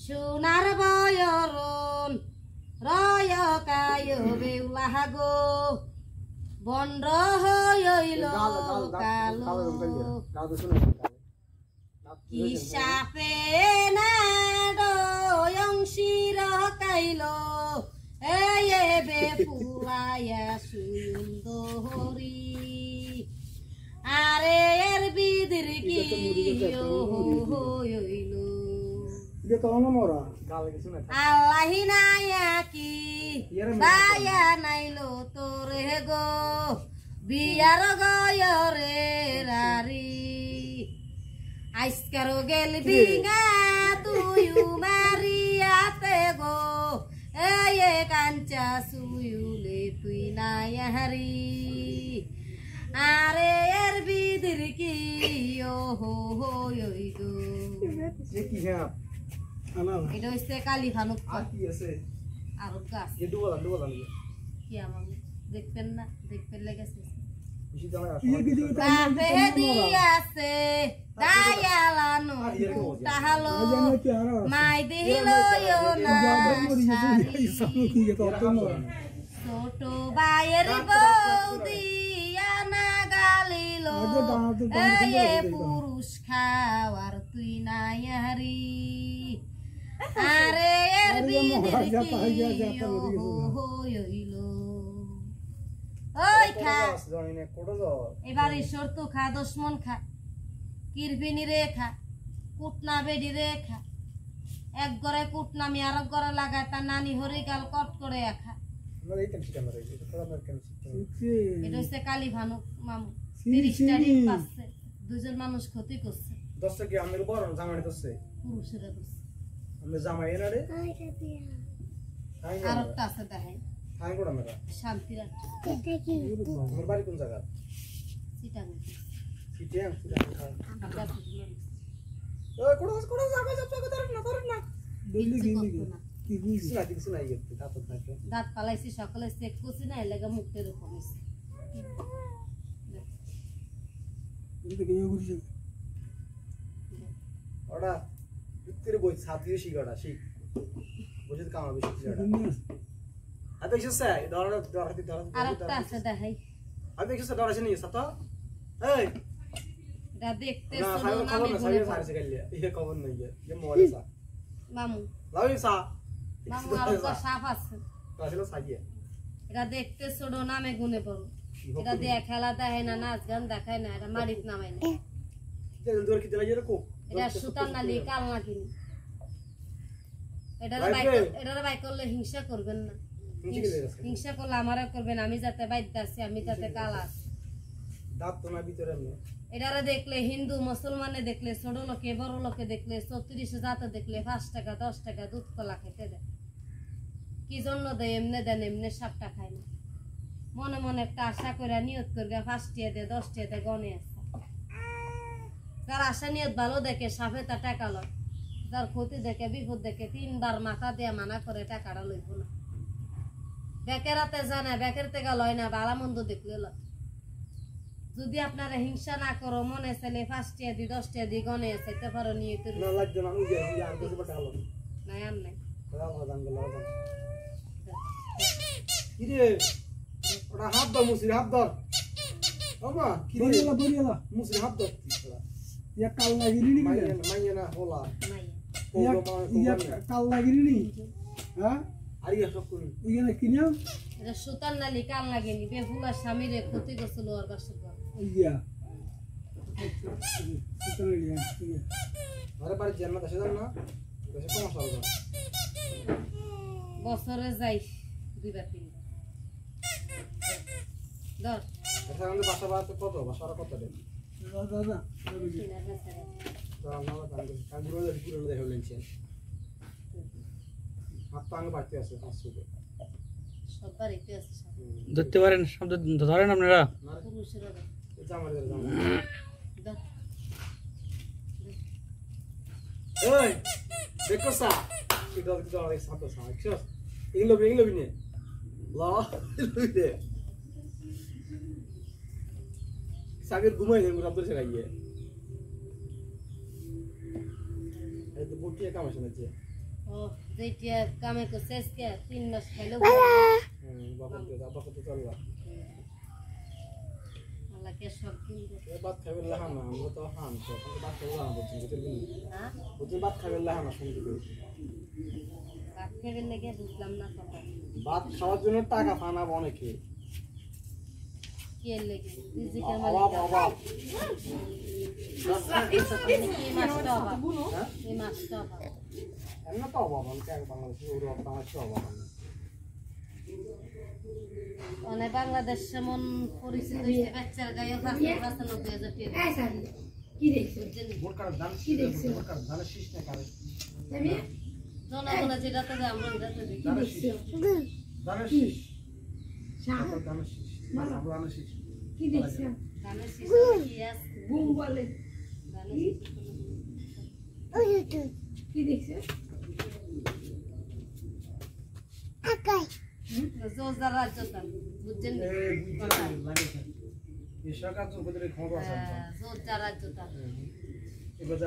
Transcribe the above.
সোনার বয়রন রয় কায় বেউলা গো বন্ড হইল কালো কি সাপে না ডয়ংশির কাইল এ বেপুলায়া সুন্দরী আরে এর বিদির কি হইল আল্লাহি নাইয়া কি দায়া নাইলো তোরে গো বিয়ার গয়রে রারি আইসকার গেল বিঙা তুইউ মারিয়াতে গো এ কাঞ্চা সুইউলে তুই নাইয়া হারি আরে এর বিদির কি হইল এটা হচ্ছে কালী ভানুক আর গাছ কি আমার দেখবেন না দেখবেন লেগেছে মাই দিল ছোট বাইয়ের বৌদি আনা গালিল পুরুষ খাওয়ার তুই নাই হারি আরে এর হইল ওই খা এবার ঈশ্বর তো খা দশমন খা কিরপিনি রে খা কুটনা বেডি রে খা এক গড়ে কুটনামি আর এক গড়ে লাগায় তার নানি হরি গাল কট করে খা এটা হচ্ছে কালী ভানু মামু 30টা ডিম পাচ্ছে দুজন মানুষ ক্ষতি করছে 10টা কি আমের বড় জামাই দছে পুরুষেরা দছে আমি জামাই এনা রে আর একটা আছে দেখেন হাই কোড়া মেরা শান্তিরাট এটা কি আমার বাড়ি কোন জায়গা সিটাং সিটিয়াং আমরা ওই কোড়া জায়গা ধরেন না দিল্লি গিনি কি কিছু নাই গেছে দাঁত পালাইছি সকালে চেক করছি না এর লাগা মুখের উপর হইছে ওটা উত্তর বই ছাত্রীয় শিকাটা শিখ বুঝে কামা বেশি শিকাটা আতে এসে দরাতে আরেকটা আছে দেখাই আতে এসে দরাছে নি সাতা এই এটা দেখতে না শুনো না আমি সাইয়ে সাইয়ে গেলিয়া ইয়ে খবর নাই যে মোবাইল সা মামু লাউই সা মামু আরেকটা সাপ আছে আসলে সাইয়ে এটা দেখতে শুনো না আমি গুনে পড়ো এটা দিয়ে খেলা দেখায় না নাচ গান দেখায় না এটা মারিত নামাই না দূর কি দিলা কো এটা সুতার নালি কাল না কিনি এটার বাই করলে হিংসা করবেন না হিংসা করলে আমারে করবেন আমি যাতে বাইতে আছি আমি যাতে কাল আছি দাঁত তো না ভিতরে এমনি এটারে দেখলে হিন্দু মুসলমানে দেখলে ছোট লোকে বড় লোকে দেখলে 34 জাতে দেখলে 5 টাকা 10 টাকা দুধ কলা খেতে দেয় কি জন্য দেয় এমনি দেন এমনি সাপটা খায় না মনে মনে একটা আশা করে নিয়ত করবে 5 টাকা দে 10 টাকা দে গনে আছে তার আশা নিয়ত ভালো দেখে সাপে তা টাকা লয় যার ক্ষতি দেখে বিপদ দেখে 3 বার মাথা দিয়ে মানা করে টাকাটা লইব না বেকেরাতে জানে বেকের থেকে লয় না বালা মন্দ দেখলে লয় যদি আপনারা হিংসা না করো মনে চাইলে 5 টাকা দি 10 টাকা দি গনে আছে তে পারো নিয়ত না লাগবে না উগে আর কিছু বটা হলো নাই আর নাই কিরে ওটা হাত দাও মুসির হাত ধর ওমা কিরে বরিয়ালা মুসির হাত ধর ইয়া কাল লাগিনি নি মাইয়া না হোলা নাই ইয়া কাল লাগিনি নি হ্যাঁ আর ইয়া সব কোন ইয়া না কিনা এটা সুতার নালি কাল লাগেনি বেহুলা স্বামীরে ক্ষতি করছিল ওর বাসর ইয়া সুতার নালি ইয়া আরে পারে জান্নাত আসে না বেশি কম আসবে বছরে যাই 2 বার 3 বার আচ্ছা আমাদের বাসা বাড়াতে কত বাসারা কত দেন দাদা তো আমরা কাগুলো দেখে লেনছেন আপনাকে বাড়তে আছে 500 টাকা সবার এতে আছে ধরতে পারেন শব্দ ধরেন আপনারা পুরুষেরা এটা আমাদের জামা দা এই দেখো সা কি দল কি দল সাত সা দেখছো ইংলো বিনে লা লইলে সাগর ঘুমাই দেন রাত ধরে গাইয়ে এই তো বুটিয়া কাম আছে না যে ও যেটা কামে করছে আজকে 3 মাস খাইলেও বাবা তো চলবা আল্লাহকে সব কিনবে বাত খাবে লাহানা আমরা তো হান তো বাত খাবে লাহানা বলছেন বুঝলি হ্যাঁ বুঝলি বাত খাবে লাহানা শুনতে ভাত খাইবেন নাকি বুঝলাম না কথা ভাত খাওয়ার জন্য টাকা ফানাব অনেকে কি এর লেগে রিজিকের অভাব মালিক অভাব এই মাসটা অভাব এই মাসটা অভাব এমন তো অভাব অনেক বাংলাদেশে ইউরোপ বাংলাদেশে অভাব অনেক বাংলাদেশ এমন পরিচিত হয়েছে বাচ্চার গায়ে 95,000 টাকা কি দেখছো বোরকার দাম কি দেখছো বোরকার দাম শীষ না করে তুমি জনগণ যেটাতে যায় আমরা যেতে দিই কি দেখছো দাম শীষ শাহ দাম শীষ দাম শীষ কি দেখছো গানের শিশু কি আছে বুম বলে গানের শিশু কি দেখছো জোরদার রাজ্যটা বুঝছেন এই সরকার তো বদলে ক্ষমতা আছে জোরদার রাজ্যটা এবার